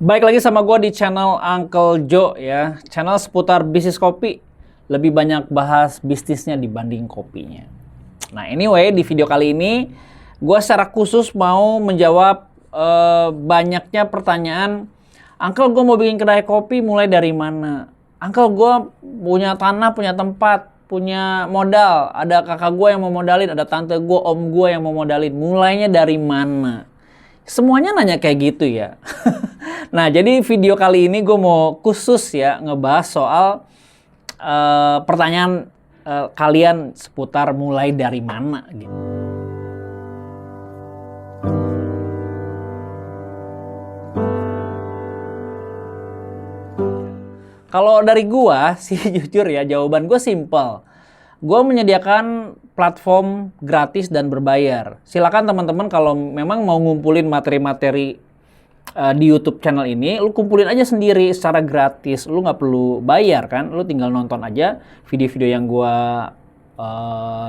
Baik lagi sama gue di channel Uncle Joe ya. Channel seputar bisnis kopi. Lebih banyak bahas bisnisnya dibanding kopinya. Nah anyway, di video kali ini gue secara khusus mau menjawab banyaknya pertanyaan. Uncle, gue mau bikin kedai kopi, mulai dari mana? Uncle, gue punya tanah, punya tempat, punya modal. Ada kakak gue yang mau modalin, ada tante gue, om gue yang mau modalin. Mulainya dari mana? Semuanya nanya kayak gitu ya. Nah, jadi video kali ini gue mau khusus ya ngebahas soal pertanyaan kalian seputar mulai dari mana gitu. Kalau dari gua sih jujur ya, jawaban gue simple. Gue menyediakan platform gratis dan berbayar. Silakan teman-teman kalau memang mau ngumpulin materi-materi di YouTube channel ini, lu kumpulin aja sendiri secara gratis. Lu nggak perlu bayar kan, lu tinggal nonton aja video-video yang gue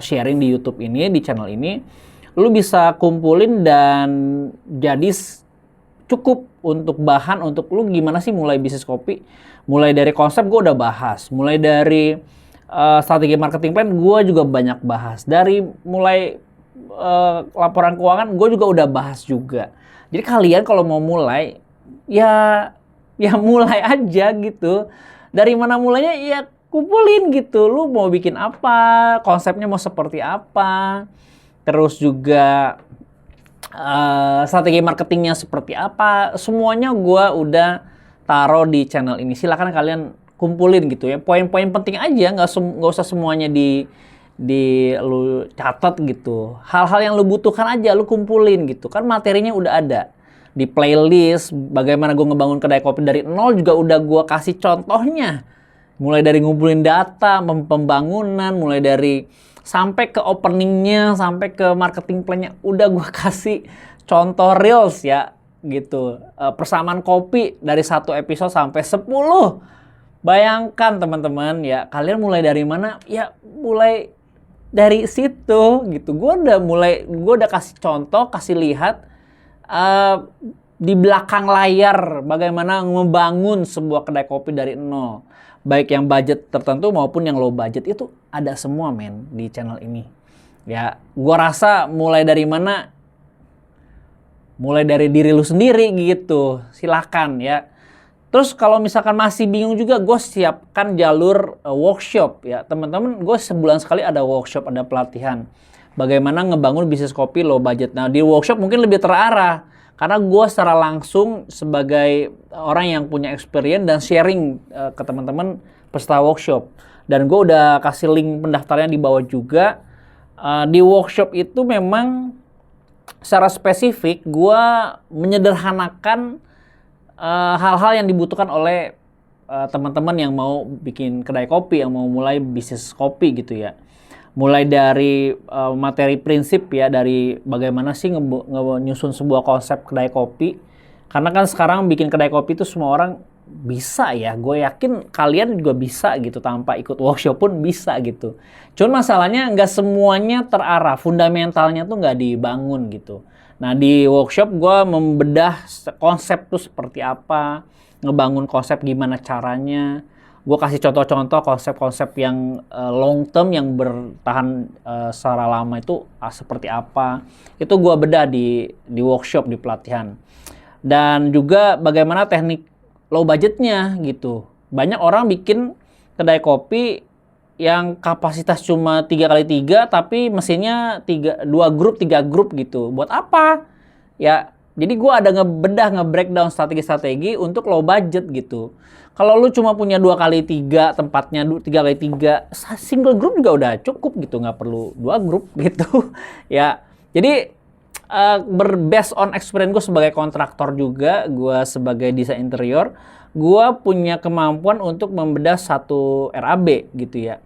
sharing di YouTube ini, di channel ini. Lu bisa kumpulin dan jadi cukup untuk bahan untuk lu gimana sih mulai bisnis kopi. Mulai dari konsep gue udah bahas, mulai dari strategi marketing plan gue juga banyak bahas. Dari mulai laporan keuangan gue juga udah bahas juga. Jadi kalian kalau mau mulai ya mulai aja gitu. Dari mana mulainya ya kumpulin gitu. Lu mau bikin apa, konsepnya mau seperti apa. Terus juga strategi marketingnya seperti apa. Semuanya gue udah taruh di channel ini. Silakan kalian kumpulin gitu ya. Poin-poin penting aja, nggak usah semuanya di lu catat gitu. Hal-hal yang lu butuhkan aja lu kumpulin gitu. Kan materinya udah ada di playlist. Bagaimana gue ngebangun kedai kopi dari nol juga udah gue kasih contohnya. Mulai dari ngumpulin data, pembangunan, mulai dari sampai ke openingnya, sampai ke marketing plan-nya udah gue kasih contoh reels ya gitu. Persamaan kopi dari 1 episode sampai 10. Bayangkan teman-teman ya, kalian mulai dari mana? Ya mulai dari situ gitu. Gue udah kasih contoh, kasih lihat di belakang layar bagaimana ngebangun sebuah kedai kopi dari nol. Baik yang budget tertentu maupun yang low budget itu ada semua men di channel ini. Ya, gue rasa mulai dari mana? Mulai dari diri lu sendiri gitu. Silakan ya. Terus kalau misalkan masih bingung juga, gue siapkan jalur workshop ya. Teman-teman, gue sebulan sekali ada workshop, ada pelatihan. Bagaimana ngebangun bisnis kopi low budget. Nah, di workshop mungkin lebih terarah. Karena gue secara langsung sebagai orang yang punya experience dan sharing ke teman-teman peserta workshop. Dan gue udah kasih link pendaftarannya di bawah juga. Di workshop itu memang secara spesifik gue menyederhanakan hal-hal yang dibutuhkan oleh teman-teman yang mau bikin kedai kopi, yang mau mulai bisnis kopi gitu ya. Mulai dari materi prinsip ya, dari bagaimana sih nyusun sebuah konsep kedai kopi. Karena kan sekarang bikin kedai kopi itu semua orang bisa ya. Gue yakin kalian juga bisa gitu, tanpa ikut workshop pun bisa gitu. Cuman masalahnya nggak semuanya terarah, fundamentalnya tuh nggak dibangun gitu. Nah di workshop gue membedah konsep tuh seperti apa, ngebangun konsep gimana caranya. Gue kasih contoh-contoh konsep-konsep yang long term, yang bertahan secara lama itu seperti apa. Itu gue bedah di workshop, di pelatihan. Dan juga bagaimana teknik low budgetnya gitu. Banyak orang bikin kedai kopi yang kapasitas cuma 3x3 tapi mesinnya 2 grup, 3 grup gitu. Buat apa? Ya, jadi gue ada nge-breakdown strategi-strategi untuk low budget gitu. Kalau lu cuma punya 2x3 tempatnya, 3x3, single group juga udah cukup gitu, nggak perlu 2 grup gitu. Ya, jadi berbased on experience gue sebagai kontraktor juga, gue sebagai desain interior, gue punya kemampuan untuk membedah satu RAB gitu ya.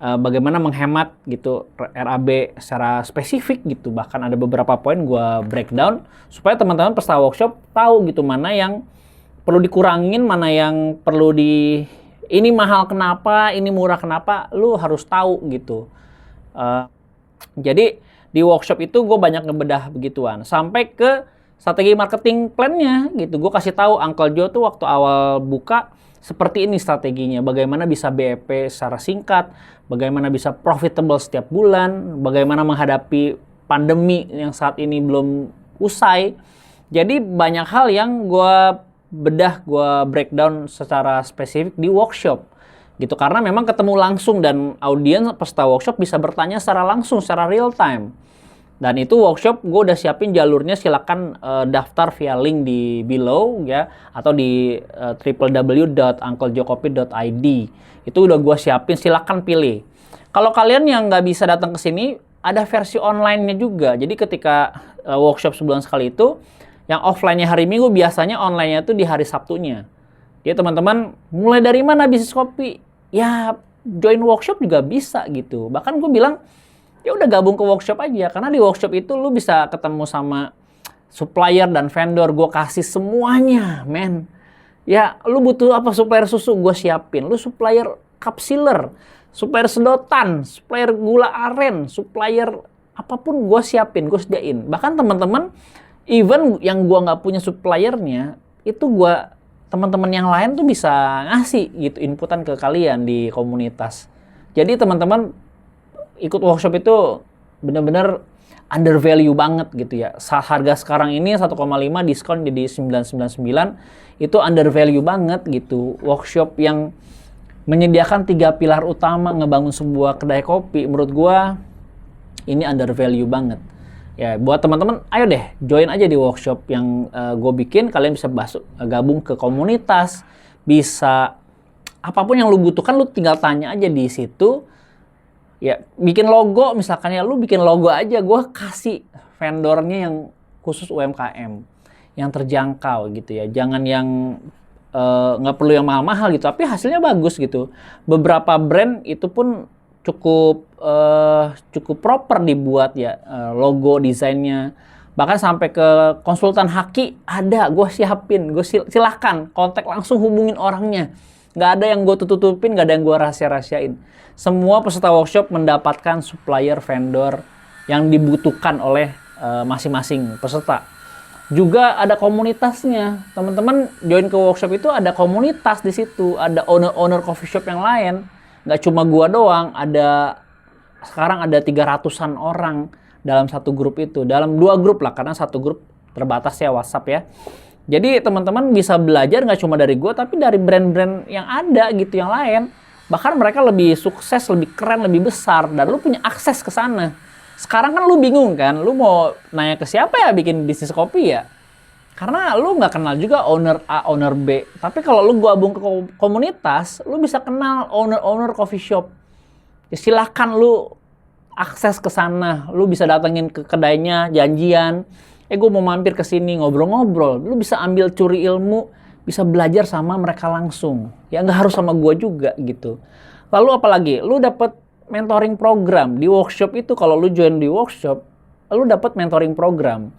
Bagaimana menghemat gitu RAB secara spesifik gitu. Bahkan ada beberapa poin gue breakdown supaya teman-teman peserta workshop tahu gitu mana yang perlu dikurangin, mana yang perlu ini mahal kenapa, ini murah kenapa, lu harus tahu gitu. Jadi di workshop itu gue banyak ngebedah begituan. Sampai ke strategi marketing plan-nya gitu. Gue kasih tahu Uncle Joe tuh waktu awal buka seperti ini strateginya. Bagaimana bisa BEP secara singkat, bagaimana bisa profitable setiap bulan, bagaimana menghadapi pandemi yang saat ini belum usai. Jadi banyak hal yang gue bedah, gue breakdown secara spesifik di workshop gitu. Karena memang ketemu langsung dan audiens peserta workshop bisa bertanya secara langsung, secara real time. Dan itu workshop gue udah siapin jalurnya, silakan daftar via link di below ya, atau di www.unclejokopi.id. Itu udah gue siapin, silakan pilih. Kalau kalian yang nggak bisa datang ke sini, ada versi online-nya juga. Jadi ketika workshop sebulan sekali itu, yang offline-nya hari Minggu, biasanya online-nya itu di hari Sabtunya. Jadi teman-teman, mulai dari mana bisnis kopi? Ya join workshop juga bisa gitu. Bahkan gue bilang, ya udah gabung ke workshop aja, karena di workshop itu lu bisa ketemu sama supplier dan vendor. Gue kasih semuanya, men. Ya, lu butuh apa? Supplier susu, gue siapin. Lu supplier cup sealer, supplier sedotan, supplier gula aren, supplier apapun gue siapin, gue sediain. Bahkan teman-teman, even yang gue nggak punya suppliernya, itu gue, teman-teman yang lain tuh bisa ngasih gitu inputan ke kalian di komunitas. Jadi teman-teman, ikut workshop itu benar-benar under value banget gitu ya. Harga sekarang ini 1,5 diskon jadi 999, itu under value banget gitu. Workshop yang menyediakan 3 pilar utama ngebangun sebuah kedai kopi, menurut gua ini under value banget. Ya, buat teman-teman, ayo deh join aja di workshop yang gue bikin. Kalian bisa gabung ke komunitas, bisa apapun yang lu butuhkan, lu tinggal tanya aja di situ. Ya, bikin logo misalkan, ya lu bikin logo aja, gue kasih vendornya yang khusus UMKM, yang terjangkau gitu ya. Jangan yang nggak perlu yang mahal-mahal gitu, tapi hasilnya bagus gitu. Beberapa brand itu pun cukup proper dibuat ya, logo, desainnya. Bahkan sampai ke konsultan haki ada, gue siapin, gue silahkan kontak langsung, hubungin orangnya. Nggak ada yang gue tutupin, nggak ada yang gue rahasia-rahasiain. Semua peserta workshop mendapatkan supplier vendor yang dibutuhkan oleh masing-masing peserta. Juga ada komunitasnya. Teman-teman join ke workshop itu ada komunitas di situ, ada owner coffee shop yang lain. Nggak cuma gua doang, sekarang ada 300-an orang dalam satu grup itu. Dalam 2 grup lah, karena satu grup terbatas ya, WhatsApp ya. Jadi teman-teman bisa belajar nggak cuma dari gua, tapi dari brand-brand yang ada gitu, yang lain. Bahkan mereka lebih sukses, lebih keren, lebih besar, dan lu punya akses ke sana. Sekarang kan lu bingung kan, lu mau nanya ke siapa ya bikin bisnis kopi ya? Karena lu nggak kenal juga owner A, owner B. Tapi kalau lu gabung ke komunitas, lu bisa kenal owner coffee shop. Ya silahkan lu akses ke sana, lu bisa datengin ke kedainya, janjian. Gue mau mampir ke sini, ngobrol-ngobrol. Lu bisa ambil curi ilmu, bisa belajar sama mereka langsung. Ya nggak harus sama gua juga gitu. Lalu apalagi, lu dapat mentoring program di workshop itu. Kalau lu join di workshop, lu dapat mentoring program.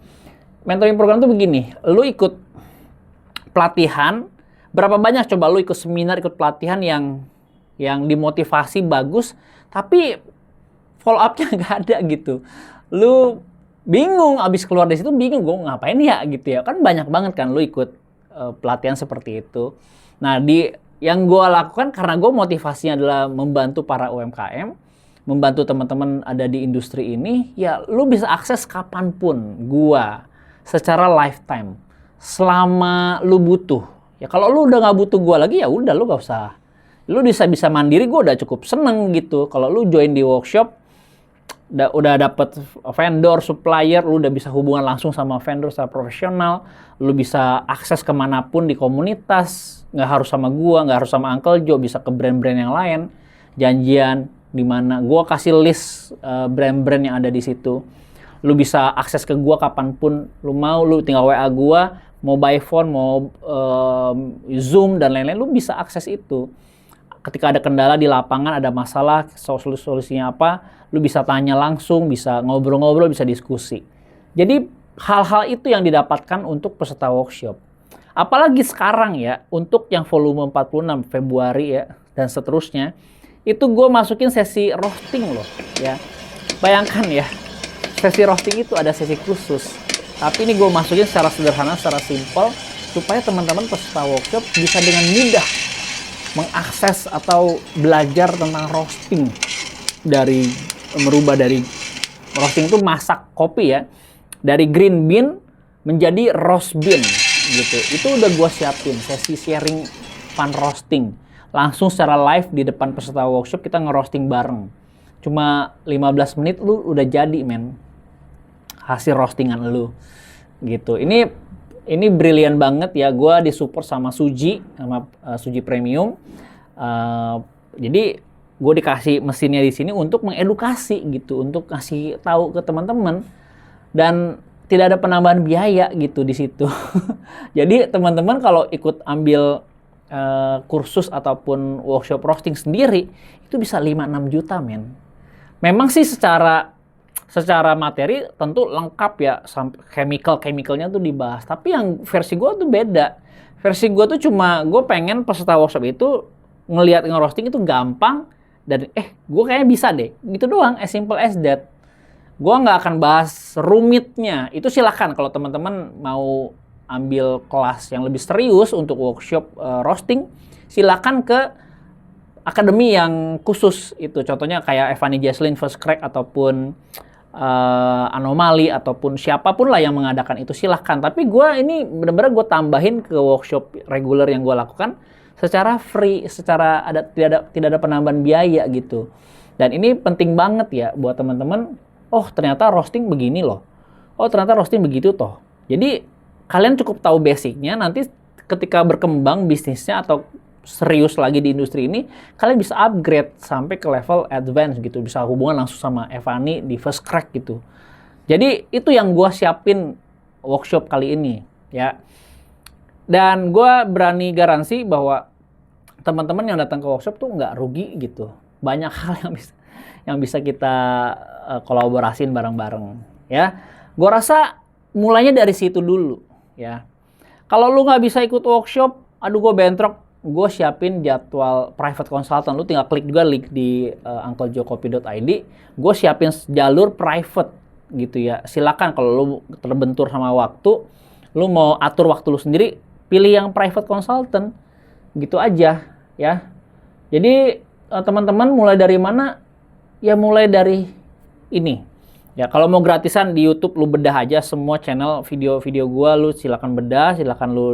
Mentoring program tuh begini, lu ikut pelatihan, berapa banyak coba lu ikut seminar, ikut pelatihan yang dimotivasi bagus, tapi follow up-nya nggak ada gitu. Lu bingung, abis keluar dari situ bingung, gue ngapain ya gitu ya. Kan banyak banget kan lu ikut pelatihan seperti itu. Nah, yang gue lakukan karena gue motivasinya adalah membantu para UMKM, membantu teman-teman ada di industri ini, ya lu bisa akses kapanpun gue secara lifetime selama lu butuh. Ya kalau lu udah nggak butuh gue lagi, ya udah lu nggak usah. Lu bisa mandiri, gue udah cukup seneng gitu. Kalau lu join di workshop, udah dapet vendor, supplier, lu udah bisa hubungan langsung sama vendor secara profesional, lu bisa akses kemanapun di komunitas, nggak harus sama gua, nggak harus sama Uncle Joe, bisa ke brand-brand yang lain, janjian di mana, gua kasih list brand-brand yang ada di situ, lu bisa akses ke gua kapanpun lu mau, lu tinggal WA gua, mau by phone, mau Zoom dan lain-lain, lu bisa akses itu. Ketika ada kendala di lapangan, ada masalah, solusinya apa, lu bisa tanya langsung, bisa ngobrol-ngobrol, bisa diskusi. Jadi hal-hal itu yang didapatkan untuk peserta workshop. Apalagi sekarang ya, untuk yang volume 46 Februari ya, dan seterusnya, itu gue masukin sesi roasting loh ya. Bayangkan ya, sesi roasting itu ada sesi khusus. Tapi ini gue masukin secara sederhana, secara simple, supaya teman-teman peserta workshop bisa dengan mudah mengakses atau belajar tentang roasting. Merubah dari roasting itu masak kopi ya, dari green bean menjadi roast bean gitu. Itu udah gue siapin sesi sharing fun roasting. Langsung secara live di depan peserta workshop kita ngerosting bareng. Cuma 15 menit lu udah jadi men. Hasil roastingan lu. Gitu. Ini brilian banget ya. Gua disupport sama Suji, sama Suji Premium. Jadi gue dikasih mesinnya di sini untuk mengedukasi gitu, untuk kasih tahu ke teman-teman. Dan tidak ada penambahan biaya gitu di situ. Jadi teman-teman kalau ikut ambil kursus ataupun workshop roasting sendiri itu bisa 5-6 juta men. Memang sih secara materi tentu lengkap ya, sampai chemical-chemicalnya tuh dibahas. Tapi yang versi gue tuh beda. Versi gue tuh cuma gue pengen peserta workshop itu ngelihat ngerosting itu gampang dan gue kayaknya bisa deh. Gitu doang, as simple as that. Gue nggak akan bahas rumitnya. Itu silakan kalau teman-teman mau ambil kelas yang lebih serius untuk workshop roasting, silakan ke akademi yang khusus itu. Contohnya kayak Evani Jesslyn First Crack ataupun Anomali ataupun siapapun lah yang mengadakan itu, silahkan. Tapi gue ini benar-benar gue tambahin ke workshop reguler yang gue lakukan secara free, tidak ada penambahan biaya gitu. Dan ini penting banget ya buat teman-teman. Oh ternyata roasting begini loh. Oh ternyata roasting begitu toh. Jadi kalian cukup tahu basicnya. Nanti ketika berkembang bisnisnya atau serius lagi di industri ini, kalian bisa upgrade sampai ke level advance gitu, bisa hubungan langsung sama Evani di First Crack gitu. Jadi itu yang gue siapin workshop kali ini ya. Dan gue berani garansi bahwa teman-teman yang datang ke workshop tuh nggak rugi gitu. Banyak hal yang bisa kita kolaborasiin bareng-bareng ya. Gue rasa mulainya dari situ dulu ya. Kalau lu nggak bisa ikut workshop, aduh gue bentrok. Gue siapin jadwal private consultant. Lu tinggal klik juga link di unclejokopi.id. Gue siapin jalur private gitu ya. Silakan kalau lu terbentur sama waktu, lu mau atur waktu lu sendiri, pilih yang private consultant. Gitu aja ya. Jadi teman-teman mulai dari mana? Ya mulai dari ini. Ya kalau mau gratisan di YouTube lu bedah aja semua channel video-video gue, lu silakan bedah, silakan lu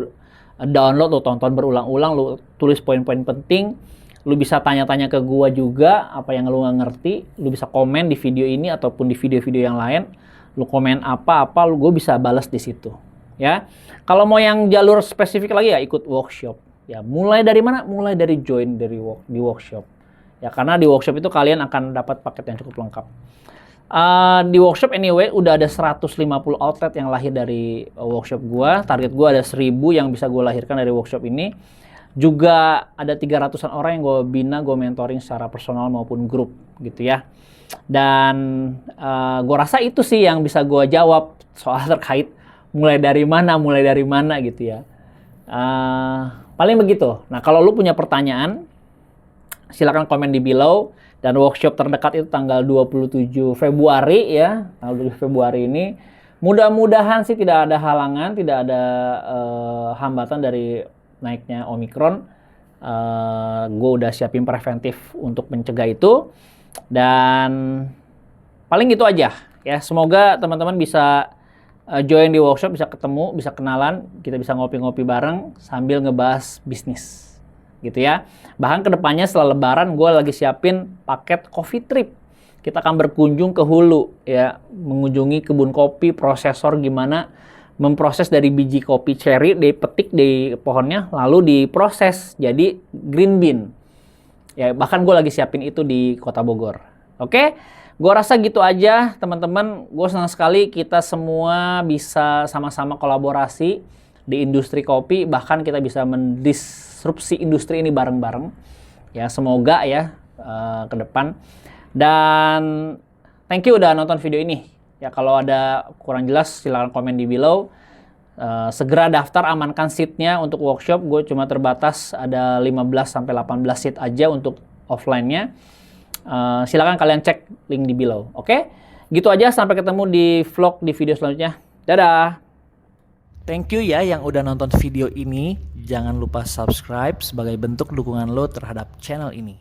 download, lu tonton berulang-ulang, lu tulis poin-poin penting, lu bisa tanya-tanya ke gua juga apa yang lu nggak ngerti, lu bisa komen di video ini ataupun di video-video yang lain, lu komen apa-apa, gua bisa balas di situ, ya. Kalau mau yang jalur spesifik lagi ya ikut workshop, ya. Mulai dari mana? Mulai dari join di workshop, ya. Karena di workshop itu kalian akan dapat paket yang cukup lengkap. Di workshop anyway udah ada 150 outlet yang lahir dari workshop gua. Target gua ada 1000 yang bisa gua lahirkan dari workshop ini. Juga ada 300-an orang yang gua bina, gua mentoring secara personal maupun grup gitu ya. Dan gua rasa itu sih yang bisa gua jawab soal terkait mulai dari mana gitu ya. Paling begitu. Nah, kalau lu punya pertanyaan silakan komen di below. Dan workshop terdekat itu tanggal 27 Februari ya. Tanggal 27 Februari ini. Mudah-mudahan sih tidak ada halangan, tidak ada hambatan dari naiknya Omikron. Gue udah siapin preventif untuk mencegah itu. Dan paling gitu aja ya. Semoga teman-teman bisa join di workshop, bisa ketemu, bisa kenalan. Kita bisa ngopi-ngopi bareng sambil ngebahas bisnis. Gitu ya. Bahkan kedepannya setelah lebaran gue lagi siapin paket coffee trip. Kita akan berkunjung ke hulu ya, mengunjungi kebun kopi, prosesor gimana memproses dari biji kopi cherry, dipetik di pohonnya lalu diproses jadi green bean. Ya, bahkan gue lagi siapin itu di Kota Bogor. Oke? Gue rasa gitu aja teman-teman. Gue senang sekali kita semua bisa sama-sama kolaborasi di industri kopi, bahkan kita bisa mendisrupsi industri ini bareng-bareng. Ya, semoga ya ke depan. Dan thank you udah nonton video ini. Ya, kalau ada kurang jelas silahkan komen di below. Segera daftar, amankan seatnya untuk workshop. Gue cuma terbatas ada 15-18 seat aja untuk offline-nya. Silakan kalian cek link di below. Oke? Gitu aja, sampai ketemu di vlog di video selanjutnya. Dadah. Thank you ya yang udah nonton video ini. Jangan lupa subscribe sebagai bentuk dukungan lo terhadap channel ini.